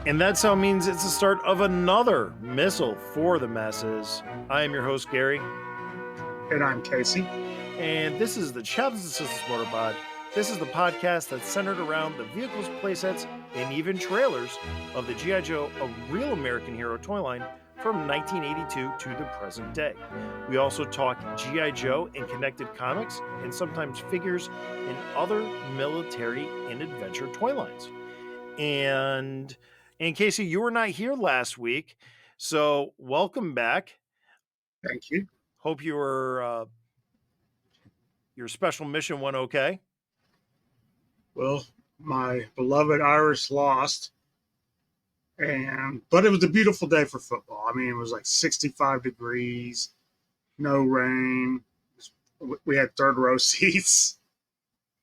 And that sound means it's the start of another Missal for the masses. I am your host, Gary, And I'm Casey. and this is the Chaps and Sisters Motorpod. This is the podcast that's centered around the vehicles, playsets, and even trailers of the G.I. Joe, a real American hero toy line from 1982 to the present day. We also talk G.I. Joe and connected comics, and sometimes figures and other military and adventure toy lines. And Casey, you were not here last week, so welcome back. Thank you. Hope your special mission went okay. Well, my beloved Irish lost, but it was a beautiful day for football. I mean, it was like 65 degrees, no rain. We had third row seats.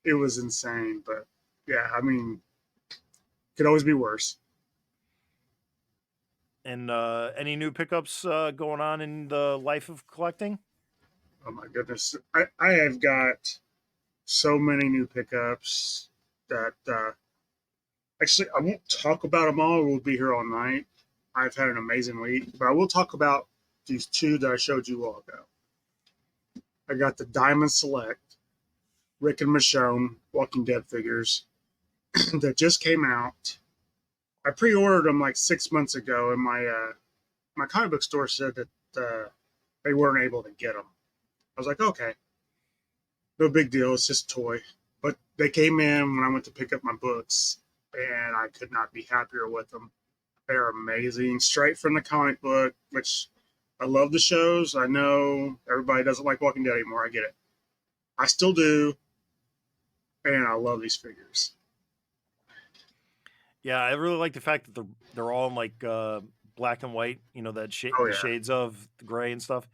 It was insane, but yeah, I mean, could always be worse. And any new pickups going on in the life of collecting? Oh my goodness, I have got so many new pickups that actually I won't talk about them all. We'll be here all night. I've had an amazing week, but I will talk about these two that I showed you all ago. I got the Diamond Select, Rick and Michonne Walking Dead figures that just came out. I pre-ordered them like 6 months ago, and my comic book store said that they weren't able to get them. I was like, okay, no big deal. It's just a toy. But they came in when I went to pick up my books, and I could not be happier with them. They're amazing, straight from the comic book, which I love the shows. I know everybody doesn't like Walking Dead anymore. I get it. I still do, and I love these figures. Yeah, I really like the fact that they're all in like black and white. You know that Oh the yeah, shades of the gray and stuff.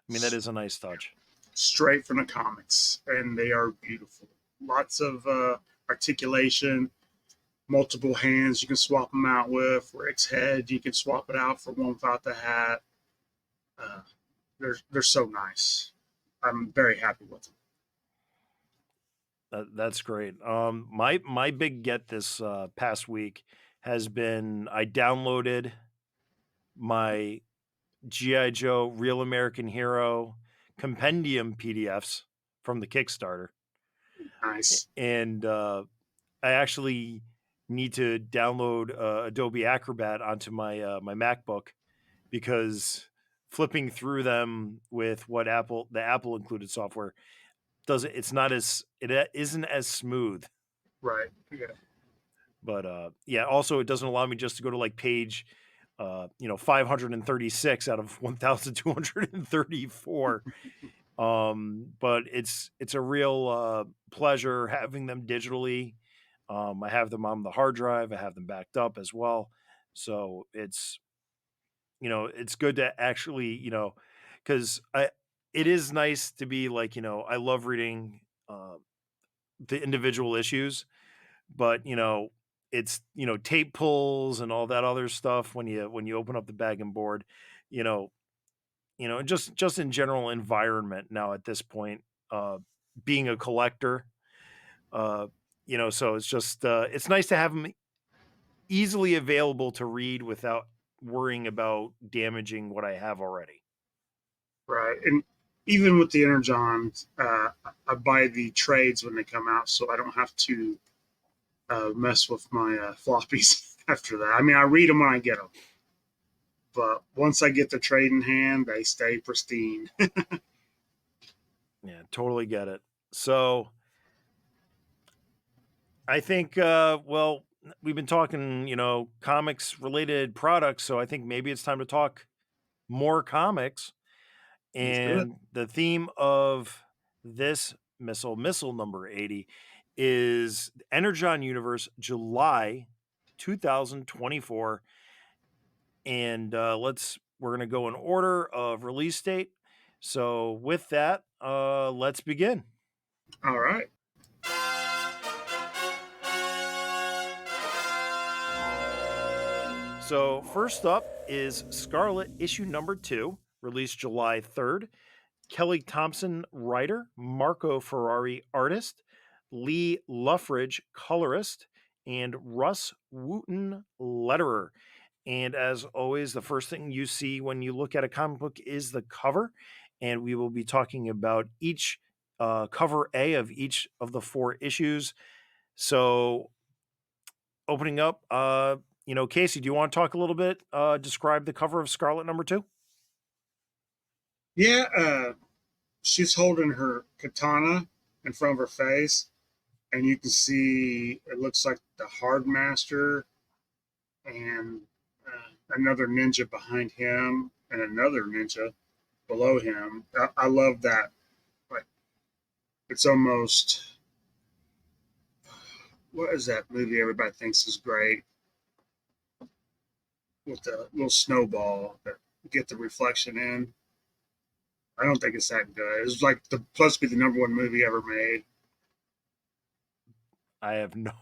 I mean, that is a nice touch. straight from the comics, and they are beautiful. Lots of articulation, multiple hands you can swap them out with. Rick's head, you can swap it out for one without the hat. Uh, they're so nice. I'm very happy with them. That's great. My big get this past week has been I downloaded my GI Joe Real American Hero compendium PDFs from the Kickstarter, Nice. and I actually need to download Adobe Acrobat onto my MacBook because flipping through them with what the Apple included software doesn't it's not as it isn't as smooth. Right. Yeah. But yeah, also it doesn't allow me just to go to like page 536 out of 1234. But it's a real pleasure having them digitally. I have them on the hard drive, I have them backed up as well. So it's good to actually, because I it is nice to be like, I love reading the individual issues, but it's tape pulls and all that other stuff when you open up the bag and board, you know just in general environment now at this point, uh being a collector, uh so it's just it's nice to have them easily available to read without worrying about damaging what I have already. Right. And even with the Energon, I buy the trades when they come out, so I don't have to mess with my floppies after that. I mean, I read them when I get them, but once I get the trade in hand, they stay pristine. Yeah, totally get it. So I think, well, we've been talking, comics related products, so I think maybe it's time to talk more comics. Let's do it. And the theme of this Missal number 80 is Energon Universe July 2024. And we're going to go in order of release date. So with that, let's begin. All right. So first up is Scarlett issue number 2, released July 3rd. Kelly Thompson, writer, Marco Ferrari, artist, Lee Luffridge, colorist, and Russ Wooten letterer. And as always, the first thing you see when you look at a comic book is the cover. And we will be talking about each cover A of each of the 4 issues. So, opening up, Casey, do you want to talk a little bit, describe the cover of Scarlet number 2? Yeah, she's holding her katana in front of her face, and you can see it looks like the Hard Master and another ninja behind him, and another ninja below him. I love that. Like, it's almost, what is that movie everybody thinks is great with the little snowball that get the reflection in? I don't think it's that good. It's like the supposed to be the number 1 movie ever made. I have no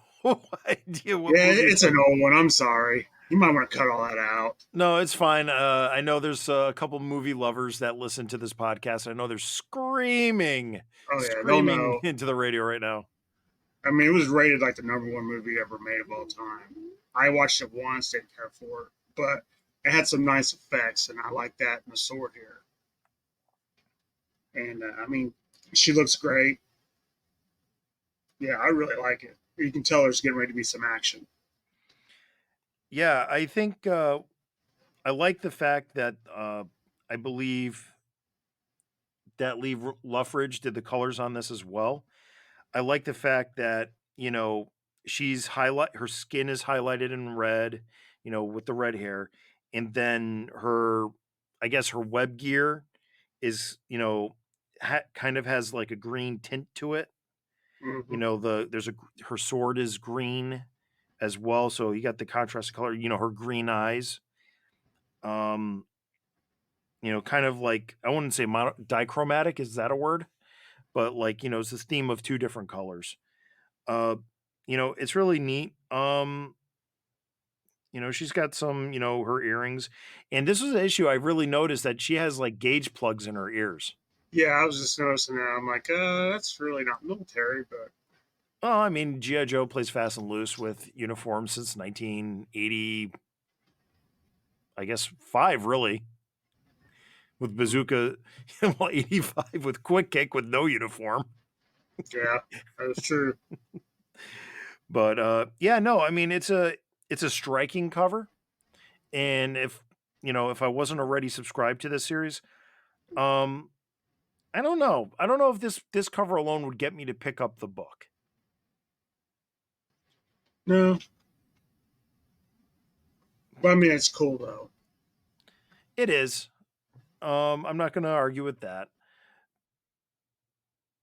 idea what Yeah, movie you're it's an talking. old one. I'm sorry. You might want to cut all that out. No, it's fine. I know there's a couple movie lovers that listen to this podcast. I know they're screaming, Oh yeah, they'll screaming know. into the radio right now. I mean, it was rated like the number 1 movie ever made of all time. I watched it once, didn't care for it, but it had some nice effects, and I like that in the sword here. And I mean, she looks great. Yeah, I really like it. You can tell there's getting ready to be some action. Yeah, I think I like the fact that I believe that Lee Luffridge did the colors on this as well. I like the fact that, she's highlight her skin is highlighted in red, with the red hair, and then her I guess her web gear is, kind of has like a green tint to it. Hmm. Her sword is green as well, so you got the contrast color, her green eyes. Um, kind of like I wouldn't say dichromatic, is that a word? But like, it's this theme of 2 different colors. Uh, it's really neat. She's got some, her earrings. And this was an issue I really noticed that she has like gauge plugs in her ears. Yeah, I was just noticing that. I'm like, that's really not military, but Oh, I mean, G.I. Joe plays fast and loose with uniforms since 1980, I guess 5 really, with Bazooka, well, 85 with Quick Kick with no uniform. yeah, that was true. But yeah, no, I mean it's a striking cover. And if I wasn't already subscribed to this series, um I don't know. I don't know if this cover alone would get me to pick up the book. No, but I mean, it's cool though. It is. I'm not going to argue with that.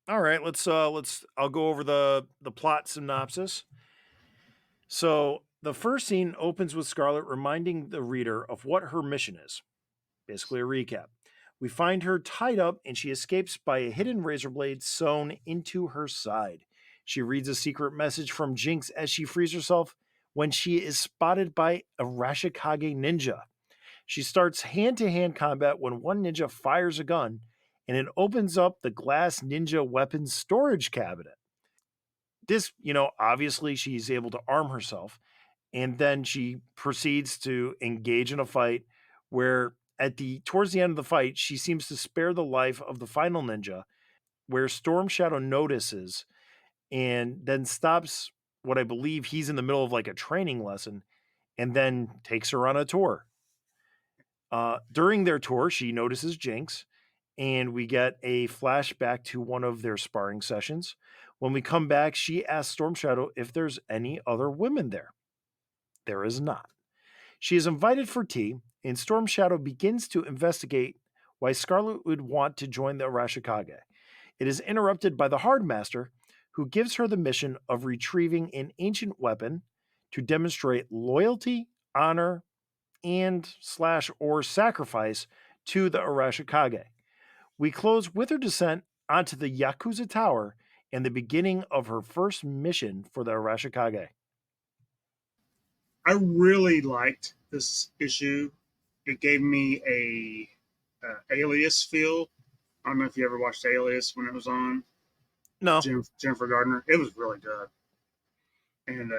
All right, let's I'll go over the plot synopsis. So, the first scene opens with Scarlett reminding the reader of what her mission is. Basically a recap. We find her tied up and she escapes by a hidden razor blade sewn into her side. She reads a secret message from Jinx as she frees herself when she is spotted by a Rashikage ninja. She starts hand to hand combat when one ninja fires a gun and it opens up the glass ninja weapons storage cabinet. This, obviously she's able to arm herself, and then she proceeds to engage in a fight where at the towards the end of the fight she seems to spare the life of the final ninja, where Storm Shadow notices and then stops what I believe he's in the middle of like a training lesson, and then takes her on a tour. During their tour, she notices Jinx, and we get a flashback to one of their sparring sessions. When we come back, she asks Storm Shadow if there's any other women there. There is not. She is invited for tea, and Storm Shadow begins to investigate why Scarlet would want to join the Arashikage. It is interrupted by the Hard Master, who gives her the mission of retrieving an ancient weapon to demonstrate loyalty, honor, and slash or sacrifice to the Arashikage. We close with her descent onto the Yakuza Tower and the beginning of her first mission for the Arashikage. I really liked this issue. It gave me a Alias feel. I don't know if you ever watched Alias when it was on. No. Jennifer Gardner. It was really good, and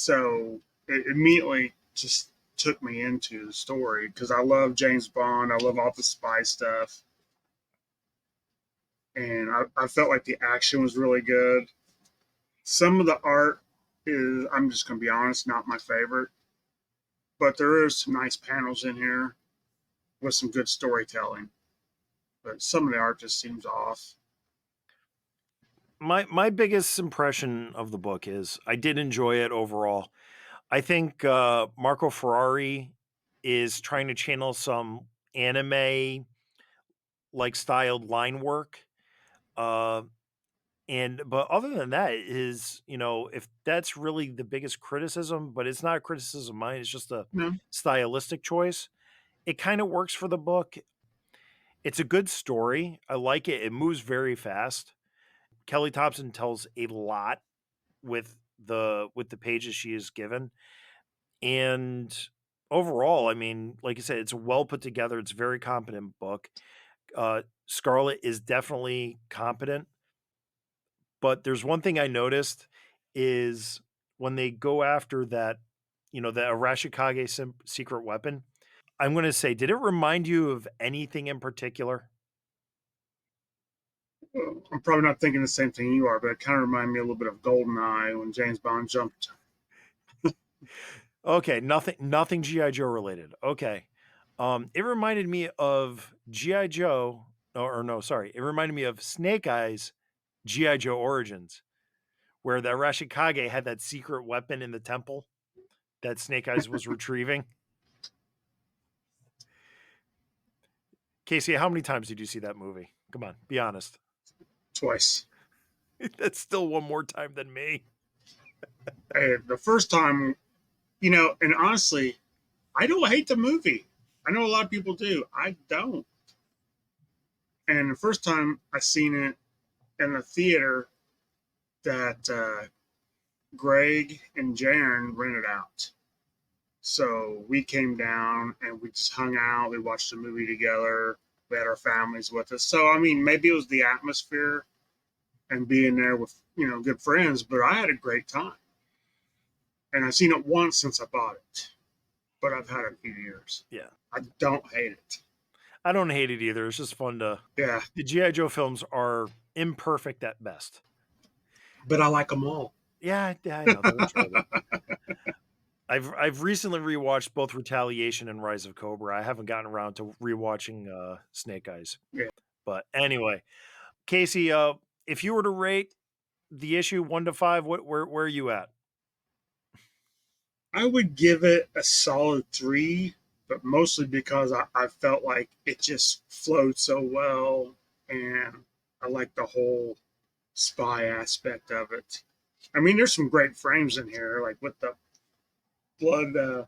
So it immediately just took me into the story because I love James Bond. I love all the spy stuff. And I felt like the action was really good. Some of the art is, I'm just going to be honest, not my favorite, but there is some nice panels in here with some good storytelling. But some of the art just seems off. My biggest impression of the book is I did enjoy it overall. I think, Marco Ferrari is trying to channel some anime, like, styled line work, uh, and but other than that is, if that's really the biggest criticism, but it's not a criticism of mine, it's just a No, stylistic choice, it kinda works for the book. It's a good story, I like it, it moves very fast. Kelly Thompson tells a lot with the pages she is given. And overall, I mean, like I said, it's a well put together, it's a very competent book. Scarlett is definitely competent, but there's one thing I noticed is when they go after that, the Arashikage secret weapon. I'm going to say, did it remind you of anything in particular? I'm probably not thinking the same thing you are, but it kind of reminded me a little bit of Goldeneye when James Bond jumped. Okay, nothing GI Joe related. Okay. It reminded me of GI Joe, or no, sorry, it reminded me of Snake Eyes GI Joe Origins, where the Arashikage had that secret weapon in the temple that Snake Eyes was retrieving. Casey, how many times did you see that movie? Come on, be honest. Twice. That's still one more time than me. And the first time, and honestly, I don't hate the movie. I know a lot of people do. I don't. And the first time I seen it in the theater that Greg and Jaren rented out. So we came down and we just hung out. We watched the movie together. We had our families with us. So, I mean, maybe it was the atmosphere and being there with, good friends, but I had a great time. And I've seen it once since I bought it, but I've had it a few years. Yeah. I don't hate it. I don't hate it either. It's just fun to Yeah, the GI Joe films are imperfect at best. but I like them all. Yeah, I know they're enjoyable. I've recently rewatched both Retaliation and Rise of Cobra. I haven't gotten around to rewatching Snake Eyes. Yeah. But anyway, Casey, if you were to rate the issue 1 to 5, where are you at? I would give it a solid 3, but mostly because I felt like it just flowed so well, and I like the whole spy aspect of it. I mean, there's some great frames in here, like with the blood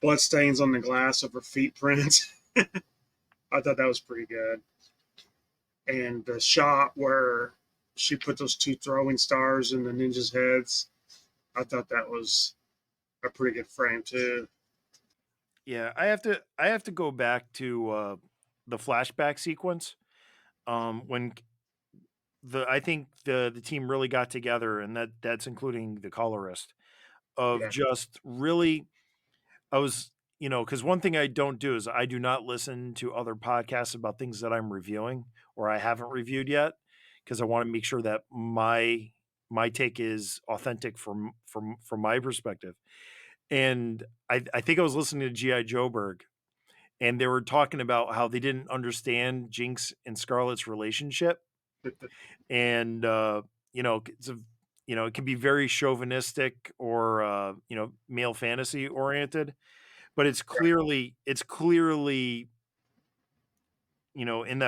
blood stains on the glass of her feet prints. I thought that was pretty good, and the shot where she put those two throwing stars in the ninjas' heads, I thought that was a pretty good frame too. Yeah, I have to go back to the flashback sequence. When I think the team really got together, and that's including the colorist, of Yeah, just really I was, because one thing I don't do is I do not listen to other podcasts about things that I'm reviewing or I haven't reviewed yet, because I want to make sure that my take is authentic from my perspective. And I think I was listening to GI Joeberg, and they were talking about how they didn't understand Jinx and Scarlett's relationship, and it's it can be very chauvinistic or male fantasy oriented, but it's clearly, in that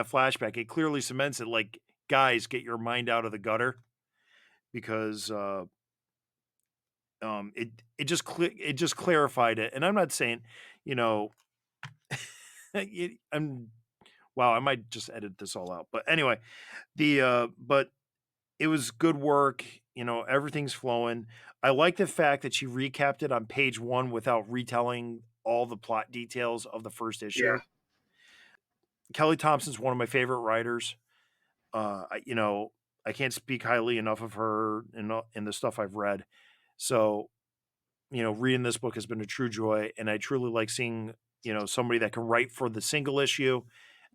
flashback, it clearly cements it, like, "Guys, get your mind out of the gutter," because, it just clarified it, and I'm not saying, you know, I'm wow, I might just edit this all out, but anyway, but it was good work, everything's flowing. I like the fact that she recapped it on page 1 without retelling all the plot details of the first yeah. issue. Kelly Thompson's one of my favorite writers. I can't speak highly enough of her in the stuff I've read. So, reading this book has been a true joy, and I truly like seeing, somebody that can write for the single issue,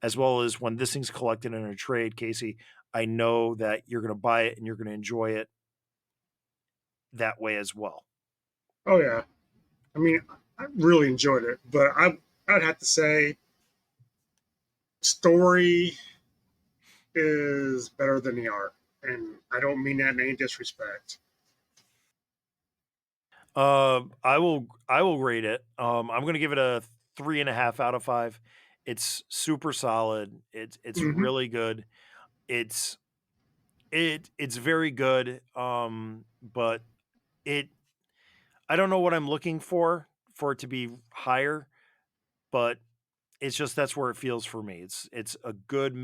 as well as when this thing's collected in a trade, Casey, I know that you're gonna buy it and you're gonna enjoy it that way as well. Oh yeah, I mean, I really enjoyed it, but I'd have to say story is better than the art, and I don't mean that in any disrespect. I will rate it. I'm gonna give it a 3.5 out of 5. It's super solid. It's Hmm. really good. It's it's very good. But it I don't know what I'm looking for it to be higher, but it's just that's where it feels for me. It's a good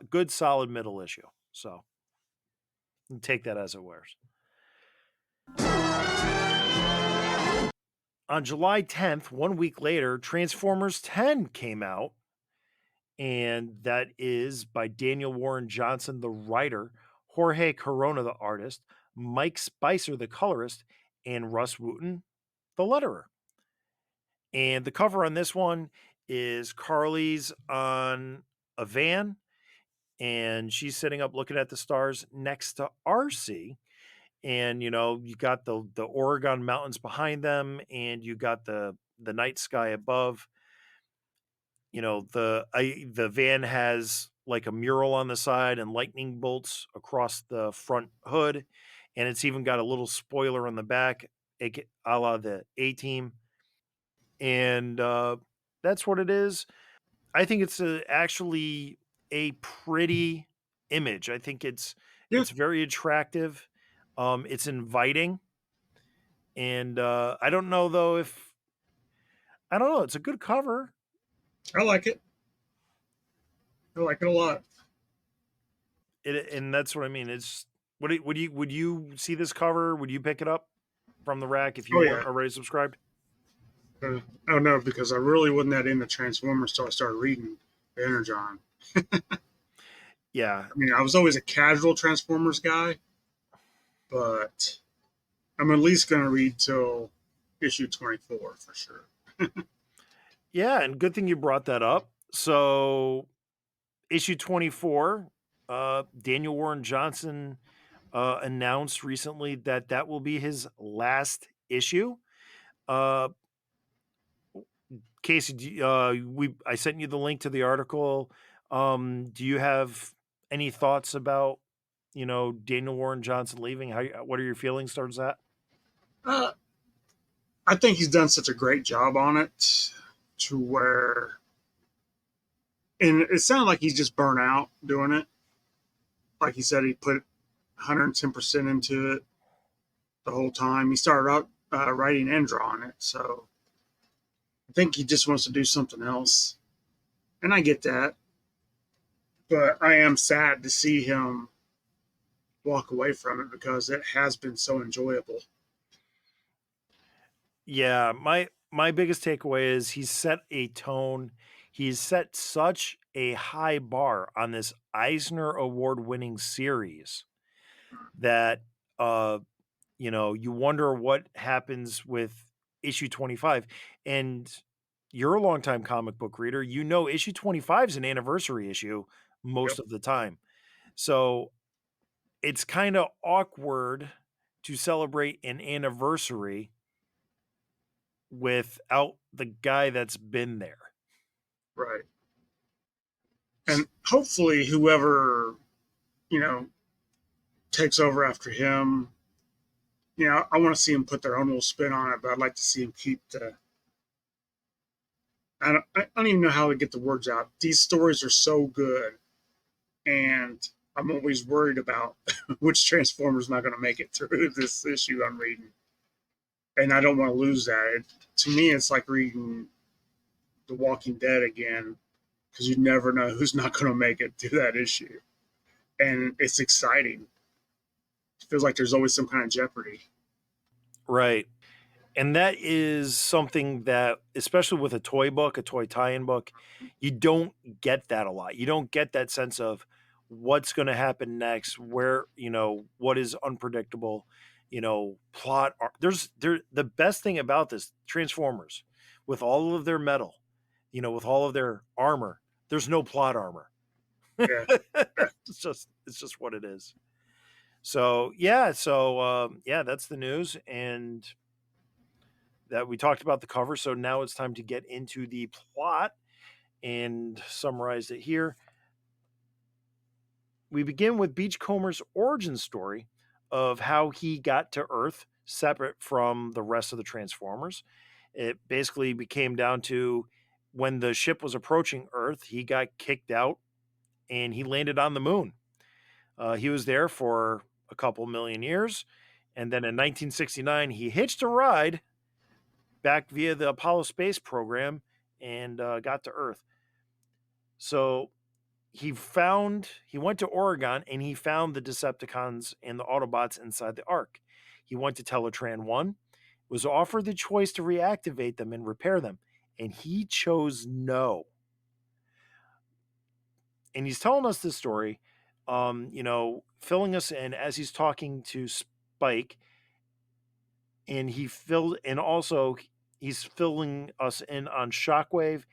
good solid middle issue. So take that as it wears. On July 10th, 1 week later, Transformers 10 came out, and that is by Daniel Warren Johnson, the writer, Jorge Corona, the artist, Mike Spicer, the colorist, and Russ Wooten, the letterer. And the cover on this one is Carly's on a van, and she's sitting up looking at the stars next to RC. And you got the Oregon mountains behind them, and you got the night sky above. The van has like a mural on the side and lightning bolts across the front hood, and it's even got a little spoiler on the back, a la the A Team, and that's what it is. I think it's actually a pretty image. I think Yeah, it's very attractive. It's inviting, and I don't know though if I don't know. It's a good cover. I like it. I like it a lot. And that's what I mean. Would you see this cover? Would you pick it up from the rack if you Oh weren't yeah. already subscribed? I don't know because I really wasn't that into Transformers until I started reading the Energon. Yeah, I mean, I was always a casual Transformers guy, but I'm at least going to read till issue 24 for sure. yeah, and good thing you brought that up. So issue 24, Daniel Warren Johnson announced recently that that will be his last issue. Uh, Casey, I sent you the link to the article. Do you have any thoughts about Daniel Warren Johnson leaving? What are your feelings towards that? Uh, I think he's done such a great job on it to where, and it sounded like he's just burnt out doing it. Like he said, he put 110% into it the whole time. He started out writing and drawing it. So I think he just wants to do something else. And I get that. But I am sad to see him walk away from it because it has been so enjoyable. Yeah, my biggest takeaway is he's set a tone. He's set such a high bar on this Eisner Award winning series that you wonder what happens with issue 25. And you're a longtime comic book reader. Issue 25 is an anniversary issue most Yep. of the time. So it's kind of awkward to celebrate an anniversary without the guy that's been there. Right. And hopefully, whoever, you know, takes over after him, I want to see him put their own little spin on it, but I'd like to see him keep the. I don't even know how to get the words out. These stories are so good, and I'm always worried about which Transformer's not going to make it through this issue I'm reading, and I don't want to lose that. To me, it's like reading The Walking Dead again because you never know who's not going to make it through that issue, and it's exciting. It feels like there's always some kind of jeopardy. Right. And that is something that, especially with a toy book, a toy tie-in book, you don't get that a lot. You don't get that sense of what's going to happen next, what is unpredictable. plot. The best thing about this Transformers, with all of their metal, with all of their armor, there's no plot armor. Yeah. It's just what it is. So yeah, yeah, that's the news, and that we talked about the cover. So now it's time to get into the plot and summarize it here. We begin with Beachcomber's origin story of how he got to Earth separate from the rest of the Transformers. It basically became down to when the ship was approaching Earth, he got kicked out and he landed on the moon. He was there for a couple million years. And then in 1969, he hitched a ride back via the Apollo space program and got to Earth. So he went to Oregon and he found the Decepticons and the Autobots inside the Ark. He went to Teletran 1, was offered the choice to reactivate them and repair them, and he chose no. And he's telling us this story, filling us in as he's talking to Spike, and also he's filling us in on Shockwave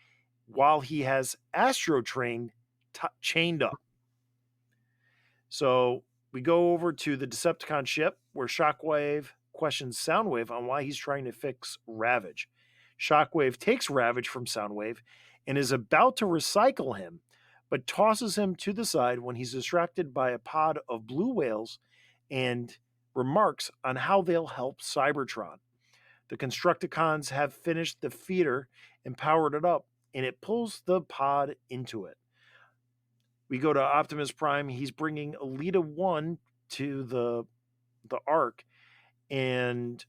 while he has Astro Train chained up. So we go over to the Decepticon ship where Shockwave questions Soundwave on why he's trying to fix Ravage. Shockwave takes Ravage from Soundwave and is about to recycle him, but tosses him to the side when he's distracted by a pod of blue whales and remarks on how they'll help Cybertron. The Constructicons have finished the feeder and powered it up, and it pulls the pod into it. We go to Optimus Prime. He's bringing Elita 1 to the Ark, and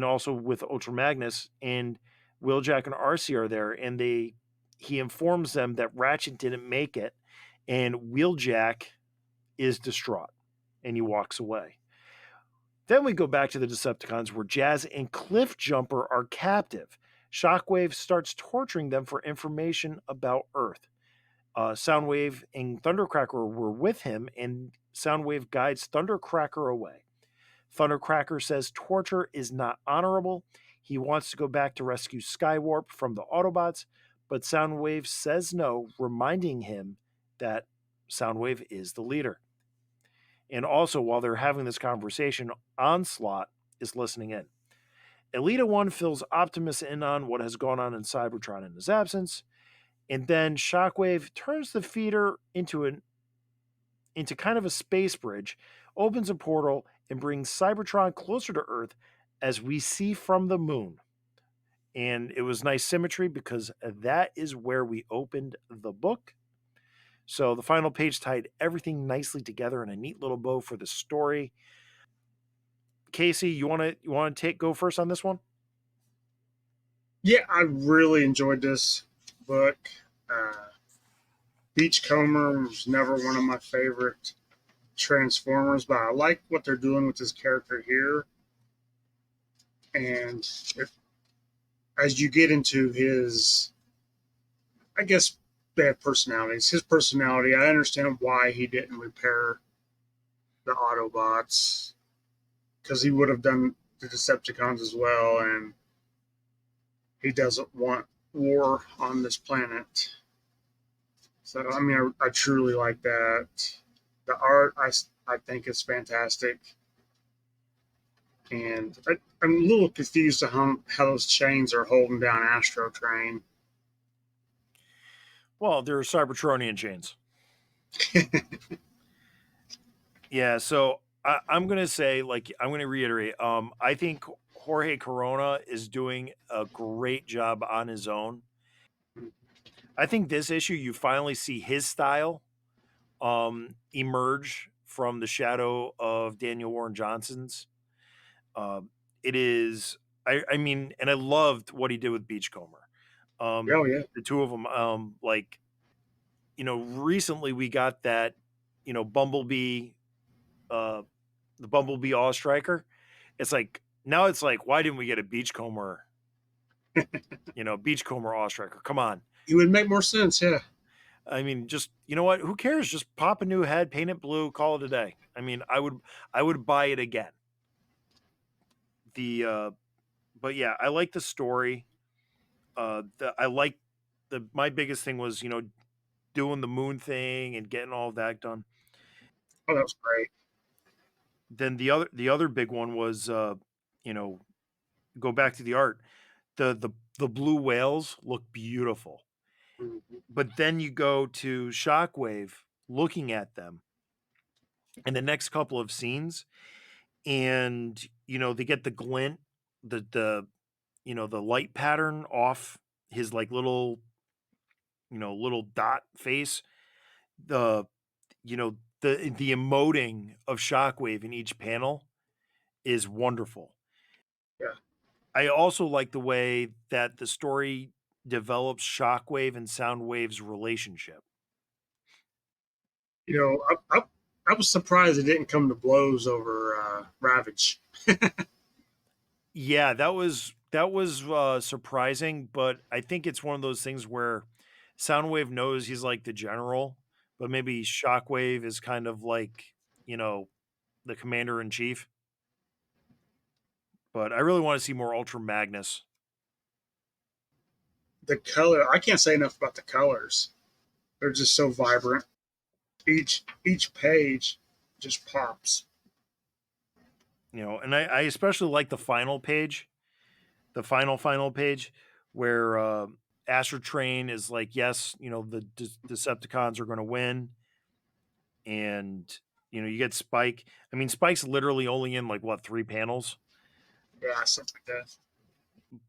also with Ultra Magnus, and Wheeljack and RC are there, and he informs them that Ratchet didn't make it, and Wheeljack is distraught, and he walks away. Then we go back to the Decepticons where Jazz and Cliffjumper are captive. Shockwave starts torturing them for information about Earth. Soundwave and Thundercracker were with him, and Soundwave guides Thundercracker away. Thundercracker says torture is not honorable. He wants to go back to rescue Skywarp from the Autobots, but Soundwave says no, reminding him that Soundwave is the leader. And also, while they're having this conversation, Onslaught is listening in. Elita 1 fills Optimus in on what has gone on in Cybertron in his absence, and then Shockwave turns the feeder into kind of a space bridge, opens a portal, and brings Cybertron closer to Earth as we see from the moon. And it was nice symmetry because that is where we opened the book. So the final page tied everything nicely together in a neat little bow for the story. Casey, you want to go first on this one? Yeah, I really enjoyed this book. Uh, Beachcomber was never one of my favorite Transformers, but I like what they're doing with this character here. And as you get into his, I guess, bad personalities, his personality, I understand why he didn't repair the Autobots because he would have done the Decepticons as well, and he doesn't want war on this planet. So, I mean, I truly like that. The art, I think, is fantastic. And I'm a little confused to how those chains are holding down Astro Train. Well, they're Cybertronian chains. Yeah, so I'm gonna say, like, I'm gonna reiterate. I think Jorge Corona is doing a great job on his own. I think this issue you finally see his style emerge from the shadow of Daniel Warren Johnson's. It is, I mean, and I loved what he did with Beachcomber. Oh, yeah. The two of them, like, recently we got that, Bumblebee, uh, the Bumblebee Awe Striker. It's like now it's like, why didn't we get a Beachcomber? Beachcomber Awe Striker. Come on. It would make more sense, yeah. I mean, just you know what? Who cares? Just pop a new head, paint it blue, call it a day. I mean, I would buy it again. the but yeah, I like the story. I like my biggest thing was, doing the moon thing and getting all of that done. Oh, that was great. Then the other big one was, you know, go back to the art. The blue whales look beautiful. Mhm. But then you go to Shockwave looking at them in the next couple of scenes, and they get the glint, the light pattern off his like little dot face. The the emoting of Shockwave in each panel is wonderful. Yeah. I also like the way that the story develops Shockwave and Soundwave's relationship. You know, I was surprised it didn't come to blows over Ravage. Yeah, that was surprising, but I think it's one of those things where Soundwave knows he's like the general, but maybe Shockwave is kind of like, you know, the commander in chief. But I really want to see more Ultra Magnus. The color, I can't say enough about the colors. They're just so vibrant. Each page just pops. And I especially like the final page, the final page where Astro Train is like, yes, the Decepticons are going to win, and you get Spike. I mean, Spike's literally only in like what, 3 panels, Yeah, something like that.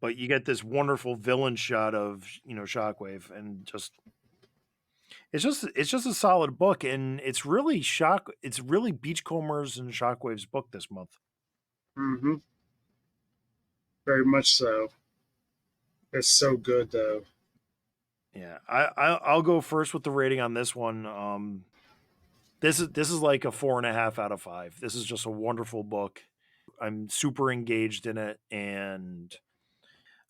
but you get this wonderful villain shot of Shockwave, and it's just a solid book, and it's really Beachcombers and Shockwave's book this month. Mm-hmm. Very much so. It's so good though. Yeah, I'll go first with the rating on this one. This is like a 4.5 out of 5. This is just a wonderful book. I'm super engaged in it, and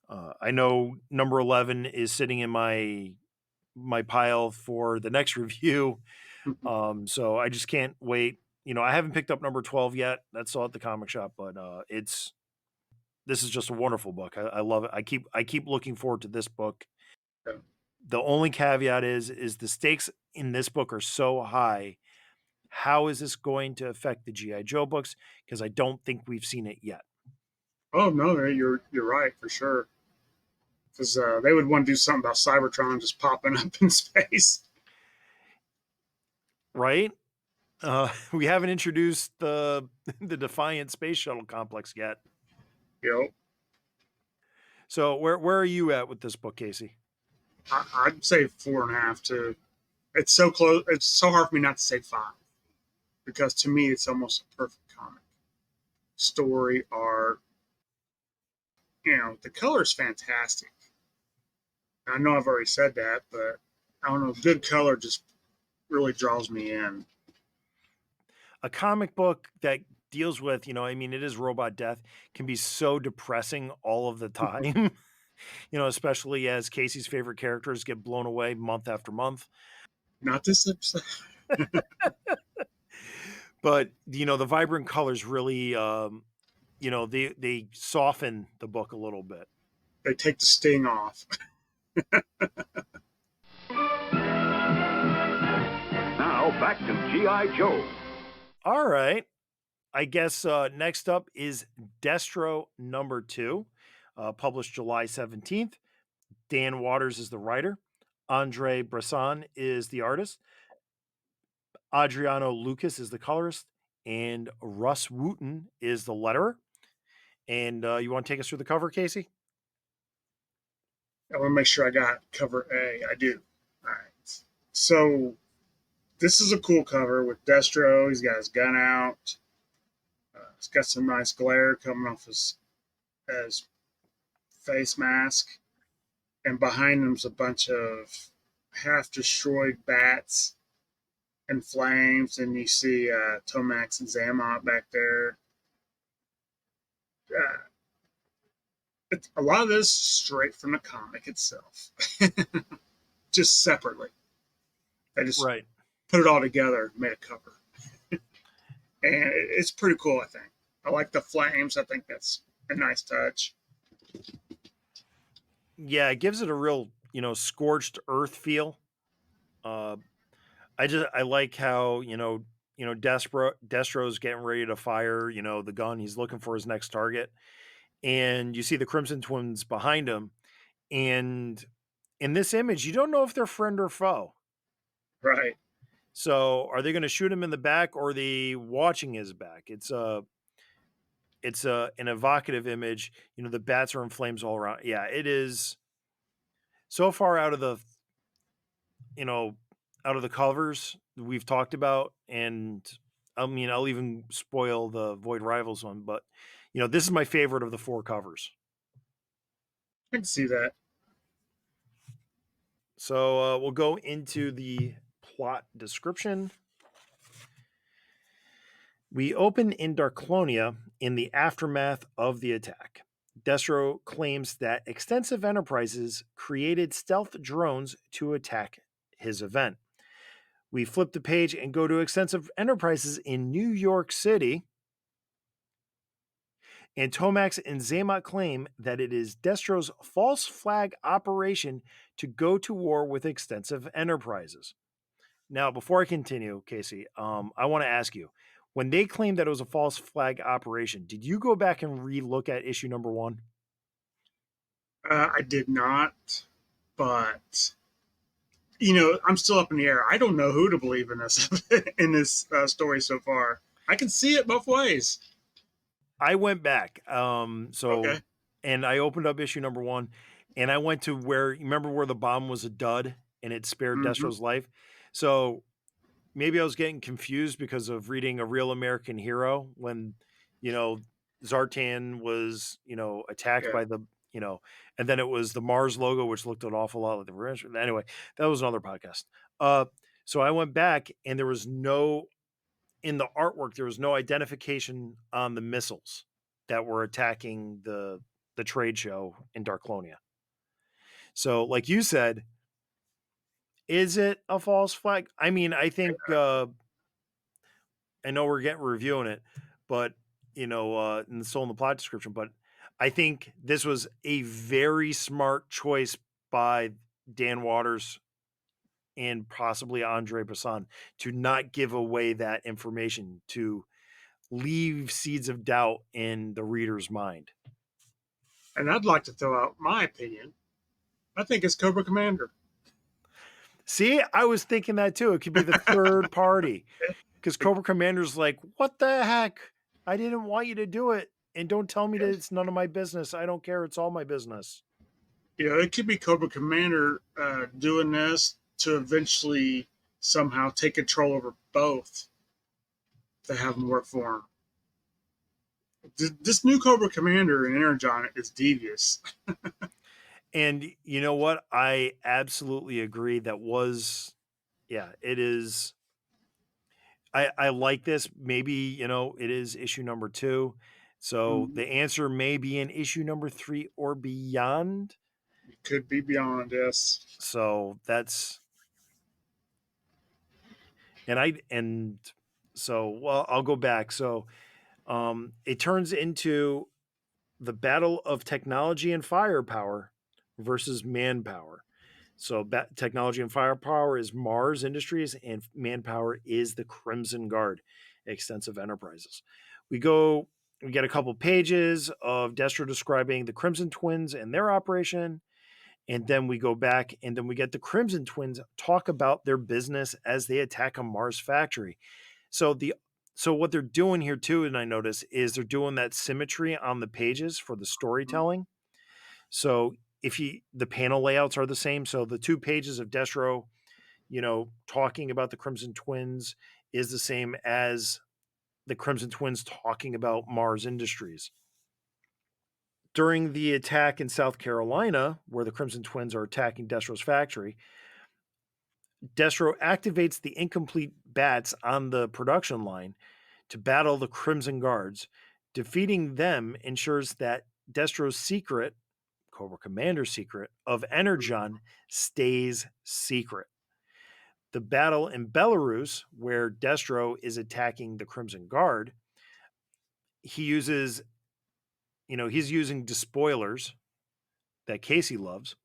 I know number 11 is sitting in my pile for the next review. So I just can't wait. I haven't picked up number 12 yet. That's all at the comic shop, but this is just a wonderful book. I love it. I keep looking forward to this book. The only caveat is the stakes in this book are so high. How is this going to affect the GI Joe books? Because I don't think we've seen it yet. Oh no, you're right for sure. Because they would want to do something about Cybertron just popping up in space. Right? We haven't introduced the the Defiant space shuttle complex yet. You know, So where are you at with this book, Casey? I'd say 4.5 too. It's so close. It's so hard for me not to say 5 because to me it's almost a perfect comic. Story, art, the color is fantastic. I know I've already said that, but I don't know. Good color just really draws me in. A comic book that deals with, I mean, it is robot death, can be so depressing all of the time. Especially as Casey's favorite characters get blown away month after month. Not this episode. But the vibrant colors really, they soften the book a little bit. They take the sting off. Now back to G.I. Joe. All right. I guess next up is Destro number 2, published July 17th. Dan Waters is the writer. Andre Bresson is the artist. Adriano Lucas is the colorist. And Russ Wooten is the letterer. And you want to take us through the cover, Casey? I want to make sure I got cover A. I do. All right. So this is a cool cover with Destro. He's got his gun out. He's got some nice glare coming off his face mask, and behind him's a bunch of half destroyed bats and flames, and you see Tomax and Zammot back there. Uh, a lot of this straight from the comic itself, just separately. They just Right. put it all together, made a cover, and it's pretty cool. I think I like the flames. I think that's a nice touch. Yeah, it gives it a real, scorched earth feel. Uh, I like how, Destro's getting ready to fire, the gun. He's looking for his next target. And you see the Crimson Twins behind him. And in this image, you don't know if they're friend or foe. Right. So are they going to shoot him in the back or are they watching his back? It's an evocative image. The bats are in flames all around. Yeah, it is so far you know, out of the covers we've talked about, and I mean, I'll even spoil the Void Rivals one, but this is my favorite of the 4 covers. I can see that. So we'll go into the plot description. We open in Darklonia in the aftermath of the attack. Destro claims that Extensive Enterprises created stealth drones to attack his event. We flip the page and go to Extensive Enterprises in New York City. And Tomax and Zaymot claim that it is Destro's false flag operation to go to war with Extensive Enterprises. Now, before I continue, Casey, I want to ask you, when they claimed that it was a false flag operation, did you go back and re-look at issue number 1? I did not, but I'm still up in the air. I don't know who to believe in this in this story so far. I can see it both ways. I went back, Okay. and I opened up issue number 1, and I went to where, you remember where the bomb was a dud and it spared Hmm. Destro's life? So maybe I was getting confused because of reading A Real American Hero when, you know, Zartan was, attacked Yeah. by and then it was the Mars logo, which looked an awful lot like the Revenge. Anyway, that was another podcast. So I went back and there was in the artwork, there was no identification on the missiles that were attacking the trade show in Darklonia. So, like you said, is it a false flag? I mean, I think I know we're reviewing it, but and it's still in the plot description, but I think this was a very smart choice by Dan Waters and possibly Andre Bassan to not give away that information, to leave seeds of doubt in the reader's mind. And I'd like to throw out my opinion. I think it's Cobra Commander. See, I was thinking that too. It could be the third party because Cobra Commander's like, what the heck? I didn't want you to do it. And don't tell me that it's none of my business. I don't care. It's all my business. It could be Cobra Commander doing this to eventually somehow take control over both to have them work for him. This new Cobra Commander in Energon is devious. And you know what? I absolutely agree. Yeah, it is. I like this. Maybe, it is issue number 2. So Mhm. the answer may be in issue number 3 or beyond. It could be beyond this. So that's, and so, well, I'll go back. So it turns into the battle of technology and firepower versus manpower. So technology and firepower is Mars Industries, and manpower is the Crimson Guard, Extensive Enterprises. We get a couple pages of Destro describing the Crimson Twins and their operation, and then we go back, and then we get the Crimson Twins talk about their business as they attack a Mars factory. So what they're doing here too, and I notice, is they're doing that symmetry on the pages for the storytelling. So the panel layouts are the same. So the 2 pages of Destro, talking about the Crimson Twins is the same as the Crimson Twins talking about Mars Industries. During the attack in South Carolina, where the Crimson Twins are attacking Destro's factory, Destro activates the incomplete bats on the production line to battle the Crimson Guards. Defeating them ensures that Destro's secret, Cobra Commander's secret, of Energon stays secret. The battle in Belarus, where Destro is attacking the Crimson Guard, he uses he's using despoilers that Casey loves,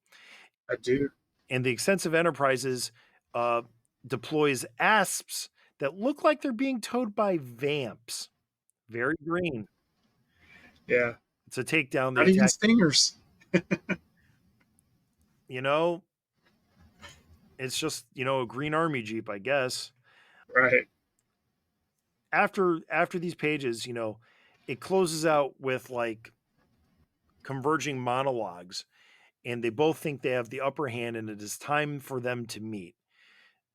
I do. and the extensive enterprises uh, deploys asps that look like they're being towed by vamps. Very green. Yeah. It's a takedown. They Not even attack. stingers. You know, it's just a green army jeep, I guess. Right. After these pages, it closes out with like converging monologues, and they both think they have the upper hand, and it is time for them to meet.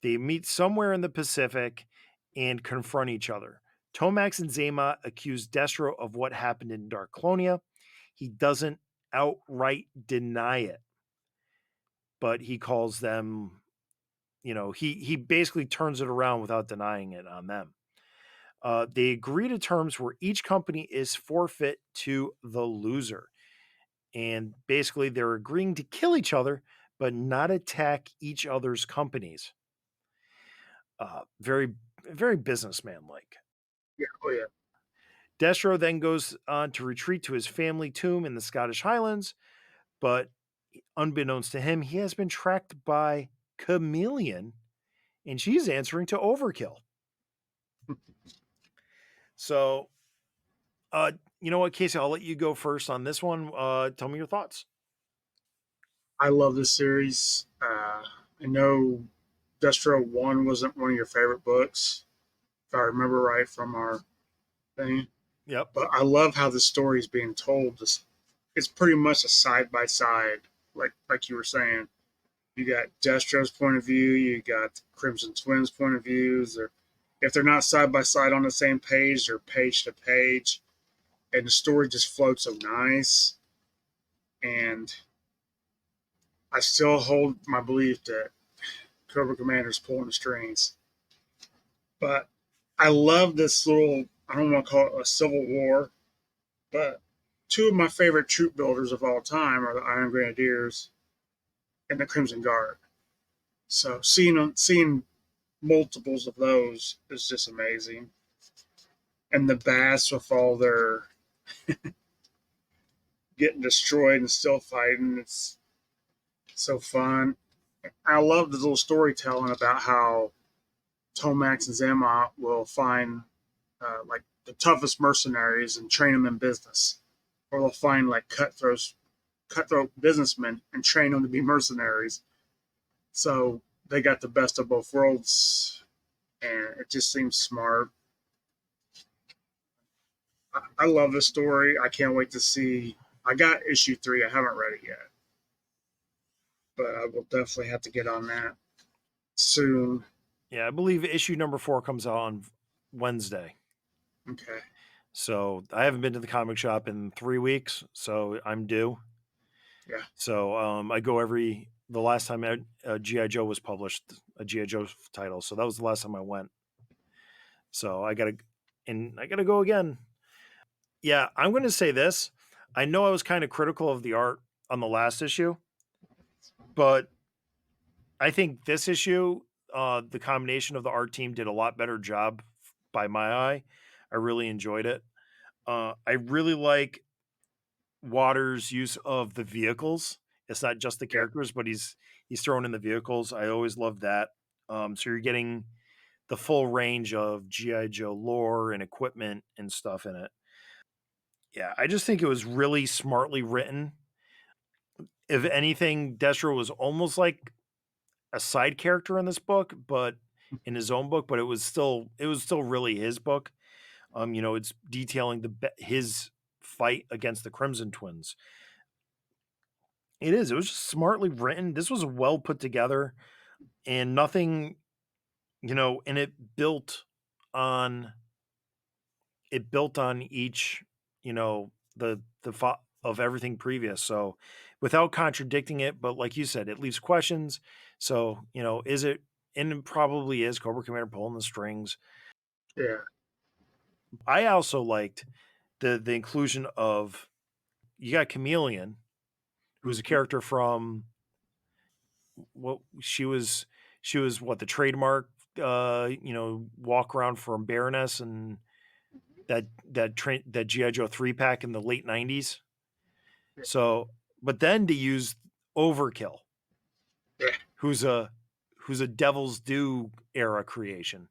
They meet somewhere in the Pacific and confront each other. Tomax and Zema accuse Destro of what happened in Darklonia. He doesn't outright deny it, but he calls them, he basically turns it around without denying it on them. They agree to terms where each company is forfeit to the loser. And basically, they're agreeing to kill each other, but not attack each other's companies. Very, very businessman like. Yeah. Oh yeah. Destro then goes on to retreat to his family tomb in the Scottish Highlands, but unbeknownst to him, he has been tracked by Chameleon, and she's answering to Overkill. So, you know what, Casey? I'll let you go first on this one. Tell me your thoughts. I love this series. I know Destro 1 wasn't one of your favorite books, if I remember right from our thing. Yep. But I love how the story is being told. It's pretty much a side by side, like you were saying. You got Destro's point of view, you got Crimson Twins' point of views. If they're not side by side on the same page, they're page to page, and the story just floats so nice. And I still hold my belief that Cobra Commander's pulling the strings. But I love this little, I don't want to call it a civil war, but two of my favorite troop builders of all time are the Iron Grenadiers and the Crimson Guard. So seeing multiples of those is just amazing. And the Bass with all their getting destroyed and still fighting, it's so fun. I love the little storytelling about how Tomax and Zema will find like the toughest mercenaries and train them in business, or they'll find like cutthroat businessmen and train them to be mercenaries. So they got the best of both worlds, and it just seems smart. I love the story. I can't wait to see. I got issue 3. I haven't read it yet, but I will definitely have to get on that soon. Yeah, I believe issue number 4 comes out on Wednesday. Okay. So I haven't been to the comic shop in 3 weeks, so I'm due. Yeah. So I go the last time G.I. Joe was published, a G.I. Joe title. So that was the last time I went. So I gotta go again. Yeah, I'm gonna say this. I know I was kind of critical of the art on the last issue, but I think this issue, the combination of the art team did a lot better job by my eye. I really enjoyed it. I really like Waters' use of the vehicles. It's not just the Yeah. characters, but he's thrown in the vehicles. I always love that. So you're getting the full range of GI Joe lore and equipment and stuff in it. Yeah, I just think it was really smartly written. If anything, Destro was almost like a side character in this book, but in his own book, but it was still really his book. It's detailing his fight against the Crimson Twins. It is. It was just smartly written. This was well put together, and nothing, and on it built on each, of everything previous. So, without contradicting it, but like you said, it leaves questions. So, is it? And it probably is Cobra Commander pulling the strings. Yeah. I also liked the inclusion of you got Chameleon, who's a Mhm. character from what she was what the trademark walk around from Baroness and that GI Joe 3-pack in the late 90s. Yeah. So, but then to use Overkill, Yeah. who's a Devil's Due era creation.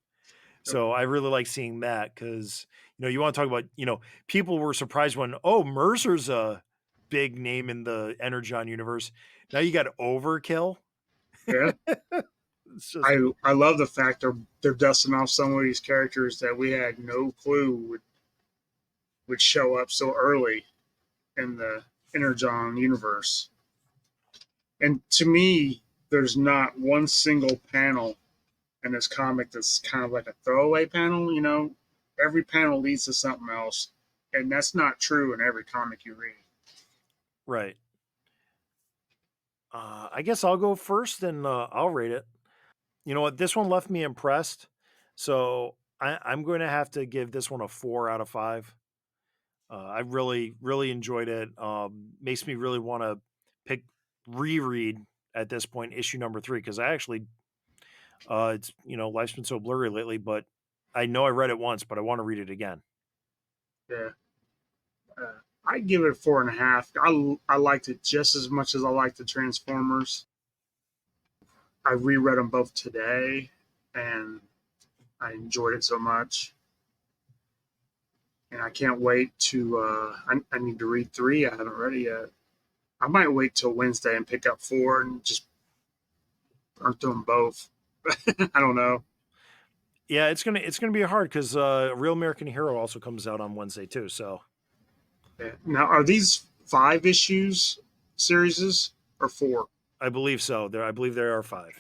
So I really like seeing that because you want to talk about people were surprised when Mercer's a big name in the Energon universe. Now you got Overkill. Yeah. It's just I love the fact they're dusting off some of these characters that we had no clue would show up so early in the Energon universe. And to me, there's not one single panel in this comic that's kind of like a throwaway panel. Every panel leads to something else, and that's not true in every comic you read. right. I guess I'll go first and I'll rate it. You know what? This one left me impressed. So I'm going to have to give this one a 4 out of 5. I really, really enjoyed it. Makes me really want to reread at this point issue number 3 because I actually, it's life's been so blurry lately, but I know I read it once, but I want to read it again. Yeah, I give it 4.5. I liked it just as much as I liked the Transformers. I reread them both today, and I enjoyed it so much. And I can't wait to. I need to read 3. I haven't read it yet. I might wait till Wednesday and pick up 4 and just burn through them both. I don't know. Yeah, it's gonna be hard because Real American Hero also comes out on Wednesday too. So Yeah. Now, are these 5 issues series or 4? I believe so. I believe there are 5.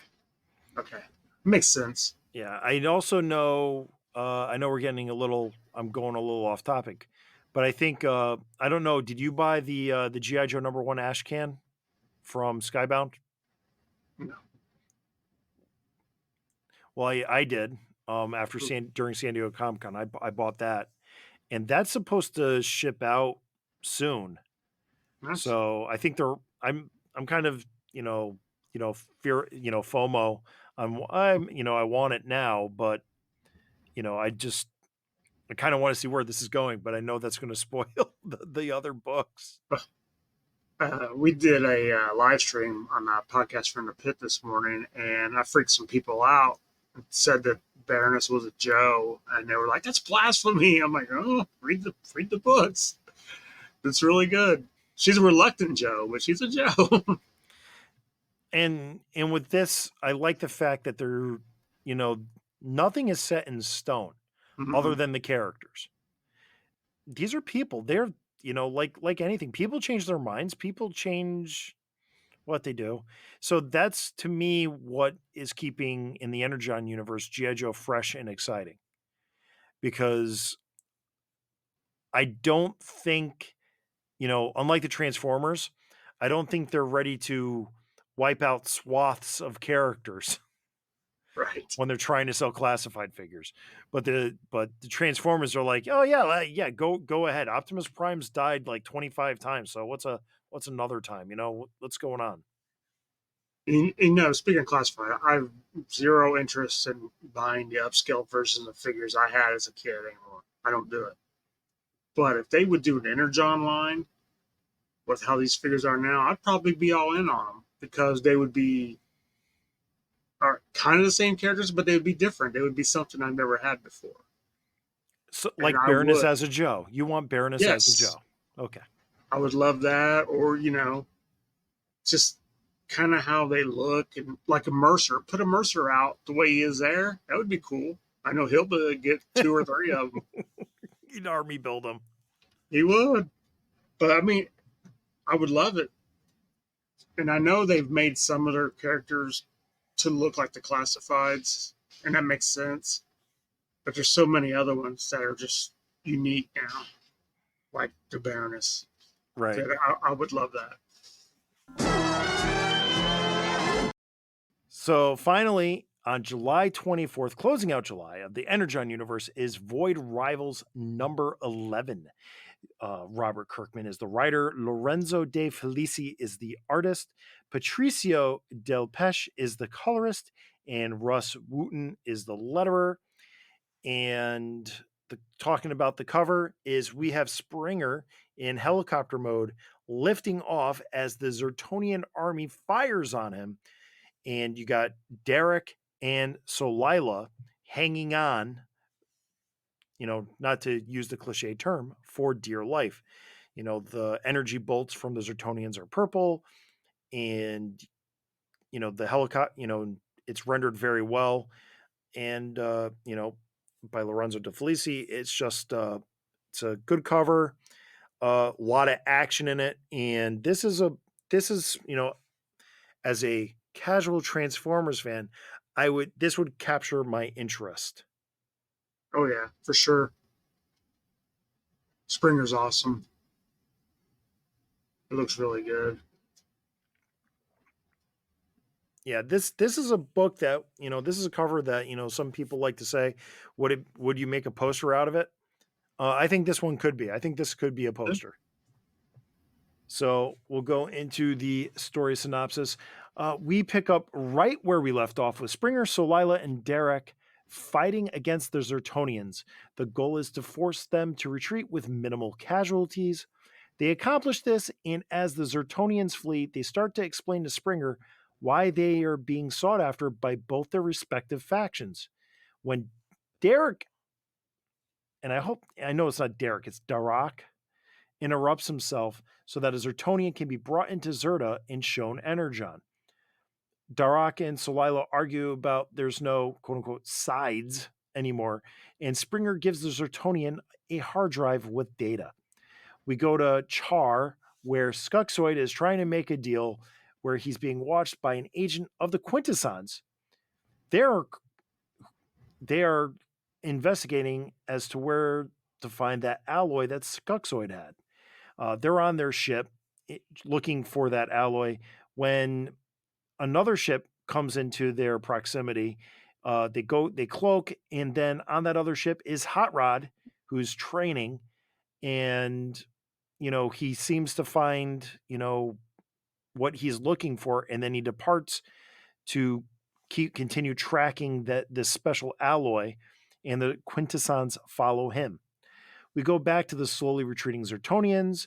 Okay, makes sense. Yeah, I also know. I know we're getting a little. I'm going a little off topic, but I think I don't know. Did you buy the GI Joe #1 ash can from Skybound? No. Well, I did. After during San Diego Comic Con, I bought that, and that's supposed to ship out soon. Nice. So I think I'm kind of fear FOMO. I want it now, but I kind of want to see where this is going, but I know that's going to spoil the other books. We did a live stream on a podcast from the pit this morning, and I freaked some people out and said that Baroness was a Joe, and they were like, "That's blasphemy." I'm like, "Oh, read the books. It's really good." She's a reluctant Joe, but she's a Joe. And with this, I like the fact that you know, nothing is set in stone other than the characters. These are people. They're like anything. People change their minds. People change what they do. So that's to me what is keeping in the Energon universe GI Joe fresh and exciting. Because I don't think, unlike the Transformers, I don't think they're ready to wipe out swaths of characters Right. when they're trying to sell classified figures. But the Transformers are like, oh yeah, yeah, go ahead. Optimus Prime's died like 25 times. So what's another time? What's going on? Speaking of classified, I have zero interest in buying the upscale versions of figures I had as a kid anymore. I don't do it. But if they would do an Energon line with how these figures are now, I'd probably be all in on them because they would be are kind of the same characters, but they would be different. They would be something I've never had before. So, And like I Baroness would, as a Joe. You want Baroness as a yes, Joe. Okay. I would love that. Or, just kind of how they look and like a Mercer. Put a Mercer out the way he is there. That would be cool. I know he'll get 2 or 3 of them. You'd army build them. He would. But I mean, I would love it. And I know they've made some of their characters to look like the classifieds, and that makes sense. But there's so many other ones that are just unique now, like the Baroness. Right. That I would love that. So finally, on July 24th, closing out July of the Energon universe is Void Rivals number 11. Robert Kirkman is the writer. Lorenzo De Felici is the artist. Patricio Del Pesce is the colorist. And Russ Wooten is the letterer. And talking about the cover is we have Springer in helicopter mode lifting off as the Zertonian army fires on him, and you got Derek and Solila hanging on, not to use the cliche term, for dear life. The energy bolts from the Zertonians are purple, and the helicopter, it's rendered very well, and by Lorenzo De Felici, it's just it's a good cover, a lot of action in it, and this is as a casual Transformers fan, this would capture my interest. Oh yeah, for sure. Springer's awesome. It looks really good. Yeah, this is a book that this is a cover that some people like to say, would you make a poster out of it? I think this one could be. I think this could be a poster. So we'll go into the story synopsis. We pick up right where we left off with Springer, Solila, and Derek fighting against the Zertonians. The goal is to force them to retreat with minimal casualties. They accomplish this, and as the Zertonians flee, they start to explain to Springer why they are being sought after by both their respective factions. When Derek, and I know it's not Derek, it's Darak, interrupts himself so that a Zertonian can be brought into Zerta and shown Energon. Darak and Solila argue about there's no quote unquote sides anymore, and Springer gives the Zertonian a hard drive with data. We go to Char, where Skuxoid is trying to make a deal where he's being watched by an agent of the Quintessons. They are investigating as to where to find that alloy that Skuxoid had. They're on their ship looking for that alloy when another ship comes into their proximity. They cloak, and then on that other ship is Hot Rod, who's training, and he seems to find what he's looking for, and then he departs to continue tracking this special alloy, and the Quintessons follow him. We go back to the slowly retreating Zertonians,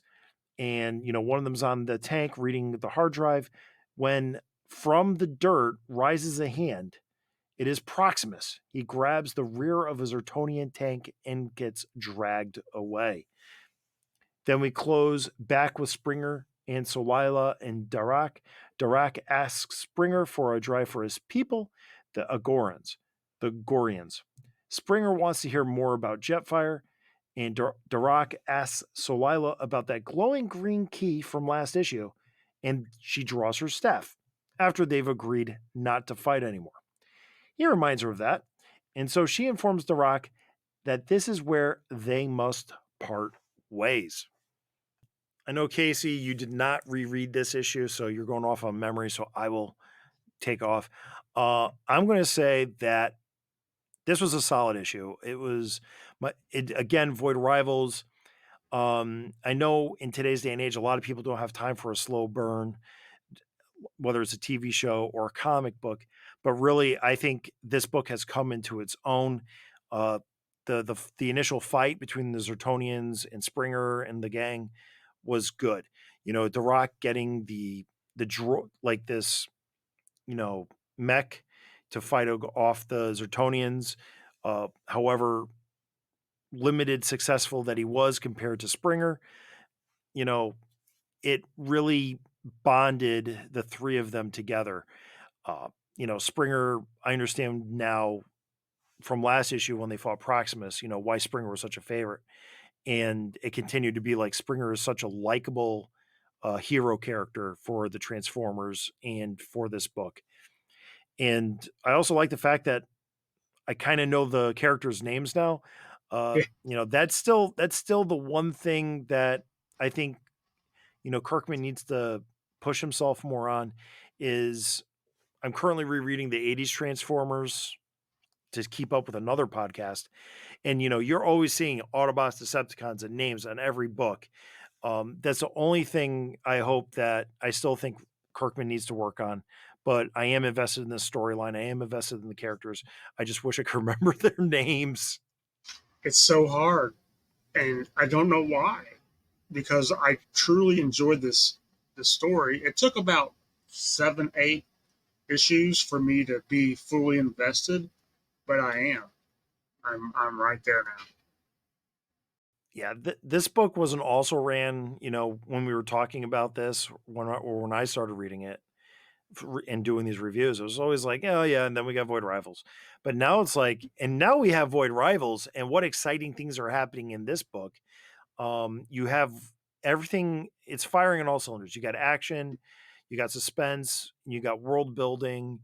and one of them's on the tank reading the hard drive when from the dirt rises a hand. It is Proximus. He grabs the rear of a Zertonian tank and gets dragged away. Then we close back with Springer and Solila and Darak. Darak asks Springer for a drive for his people, the Gorians. Springer wants to hear more about Jetfire, and Darak asks Solila about that glowing green key from last issue, and she draws her staff after they've agreed not to fight anymore. He reminds her of that, and so she informs Darak that this is where they must part ways. I know, Casey, you did not reread this issue, so you're going off on memory, so I will take off. I'm going to say that this was a solid issue. It was, again, Void Rivals. I know in today's day and age, a lot of people don't have time for a slow burn, whether it's a TV show or a comic book. But really, I think this book has come into its own. The initial fight between the Zertonians and Springer and the gang was good. Darak getting the like this, mech to fight off the Zertonians. However limited successful that he was compared to Springer, it really bonded the three of them together. Springer, I understand now from last issue when they fought Proximus, why Springer was such a favorite. And it continued to be like Springer is such a likable hero character for the Transformers and for this book. And I also like the fact that I kind of know the characters' names now. That's still the one thing that I think, Kirkman needs to push himself more on is I'm currently rereading the 80s Transformers to keep up with another podcast. And, you're always seeing Autobots, Decepticons, and names on every book. That's the only thing I hope that I still think Kirkman needs to work on. But I am invested in this storyline. I am invested in the characters. I just wish I could remember their names. it's so hard, and I don't know why. Because I truly enjoyed this story. It took about 7, 8 issues for me to be fully invested, but I am. I'm right there now. Yeah, this book wasn't also ran, when we were talking about this, when I started reading it and doing these reviews, it was always like, oh yeah, and then we got Void Rivals. But now it's like, and now we have Void Rivals, and what exciting things are happening in this book. You have everything, it's firing on all cylinders. You got action, you got suspense, you got world building,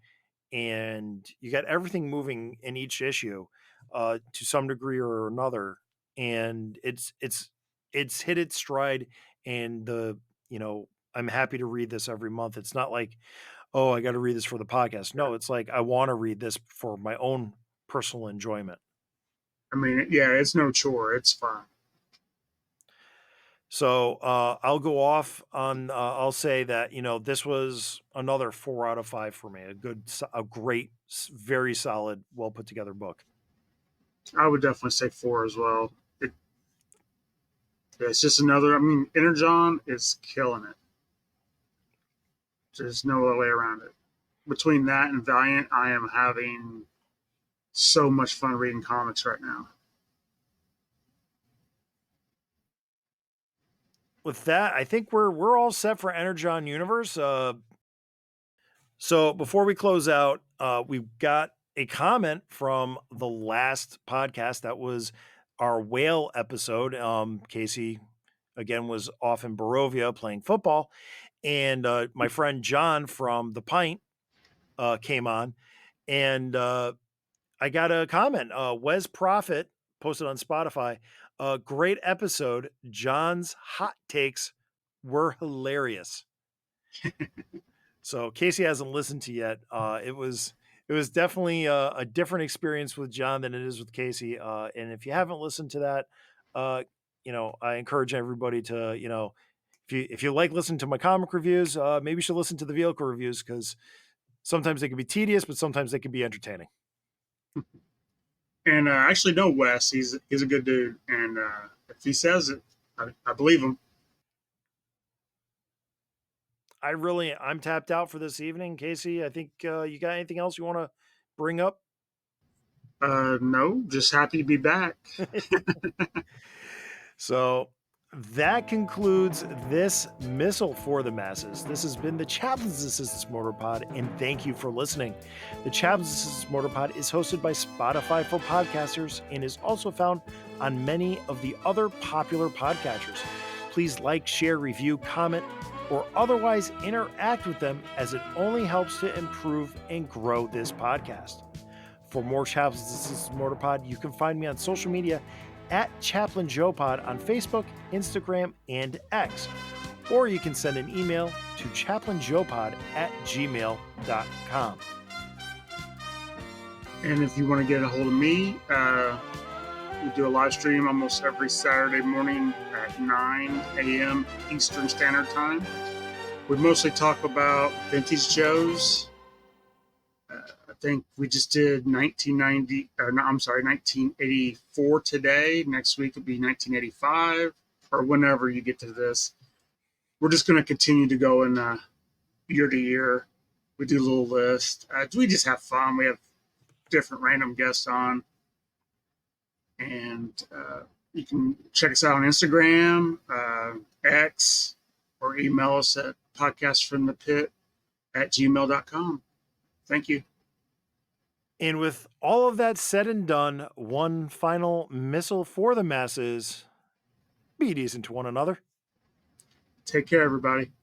and you got everything moving in each issue to some degree or another. And it's hit its stride. And I'm happy to read this every month. It's not like, oh, I got to read this for the podcast. No, it's like I want to read this for my own personal enjoyment. I mean, yeah, it's no chore. It's fun. So I'll go off on. I'll say that this was another 4 out of 5 for me. A great, very solid, well put together book. I would definitely say 4 as well. It's just another. I mean, Energon is killing it. There's no other way around it. Between that and Valiant, I am having so much fun reading comics right now. With that, I think we're all set for Energon Universe. So before we close out, we've got a comment from the last podcast. That was our whale episode. Casey again was off in Barovia playing football, and my friend John from the Pint came on, and I got a comment. Wes Prophet posted on Spotify. Great episode. John's hot takes were hilarious. So Casey hasn't listened to yet. It was definitely a different experience with John than it is with Casey. And if you haven't listened to that, I encourage everybody to, if you like listening to my comic reviews, maybe you should listen to the vehicle reviews, because sometimes they can be tedious, but sometimes they can be entertaining. And I actually know Wes. He's a good dude, and if he says it, I believe him. I'm tapped out for this evening. Casey, I think you got anything else you want to bring up? No, just happy to be back. So that concludes this Missal for the Masses. This has been the Chaplain's Assistance Motor Pod, and thank you for listening. The Chaplain's Assistance Motor Pod is hosted by Spotify for podcasters and is also found on many of the other popular podcatchers. Please like, share, review, comment, or otherwise interact with them, as it only helps to improve and grow this podcast. For more Chaplain's Assistance Motor Pod, you can find me on social media at Chaplain Joe Pod on Facebook, Instagram, and X. Or you can send an email to chaplainjoepod@gmail.com. And if you want to get a hold of me, we do a live stream almost every Saturday morning at 9 a.m. Eastern Standard Time. We mostly talk about vintage Joes. I think we just did 1984 today. Next week will be 1985, or whenever you get to this. We're just going to continue to go in year to year. We do a little list. We just have fun. We have different random guests on. And you can check us out on Instagram, X, or email us at podcastfromthepit@gmail.com. Thank you. And with all of that said and done, one final missile for the masses: be decent to one another. Take care, everybody.